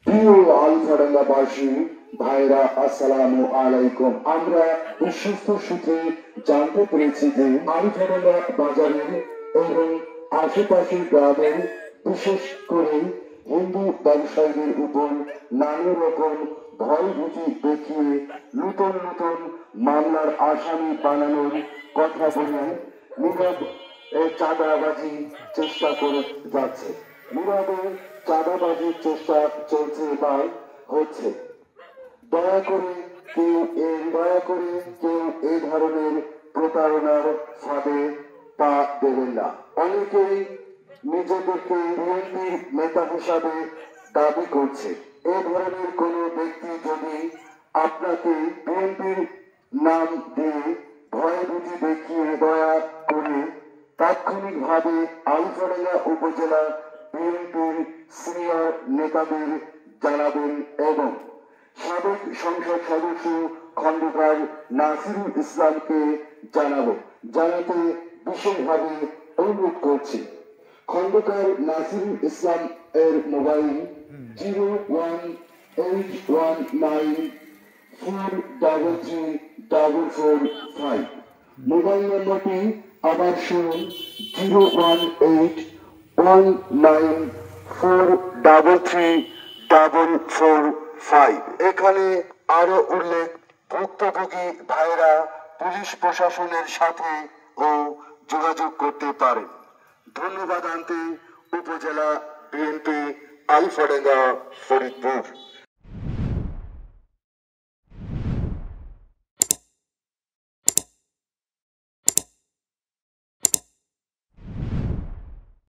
প্রিয় আলফাডাঙ্গাবাসী ভাইরা, আসসালামু আলাইকুম। আমরা বিশ্বস্ত সূত্রে জানতে পেরেছি যে আলফাডাঙ্গা বাজারের এবং আশেপাশের গ্রামের বিশেষ করে হিন্দু ব্যবসায়ীদের উপর নানা রকম ভয়ভীতি দেখিয়ে নতুন নতুন মামলার আসামি বানানোর কথা বলে নীরব চাঁদাবাজি চেষ্টা করে যাচ্ছে। নীরবে চাঁদাবাজির চেষ্টা চলছে বা হচ্ছে। দয়া করে কেউ এই ধরনের প্রতারণার ফাঁদে পা দেবেন না। অনেকেই নিজেদেরকে বিএনপির নেতা হিসাবে দাবি করছে। এ ধরনের কোন ব্যক্তি যদি আপনাকে বিএনপির নাম দিয়ে ভয়ভীতি দেখিয়ে দয়া করে তাৎক্ষণিকভাবে আলফাডাঙ্গা উপজেলা বিএনপির সিনিয়র নেতাদের জানাবেন এবং সাবেক সংসদ সদস্য খন্দকার নাসিরুল ইসলামকে জানাতে বিশেষভাবে অনুরোধ করছি। খন্দকার নাসিরুল ইসলাম এর মোবাইল 01819433445। মোবাইল নম্বরটি আবার শুনুন, 01819433445। এখানে আরো উল্লেখ, ভুক্তভোগী ভাইরা পুলিশ প্রশাসনের সাথে ও যোগাযোগ করতে পারেন। ধন্যবাদ আনতে উপজেলা বিএনপি আলফাডাঙ্গা ফরিদপুর।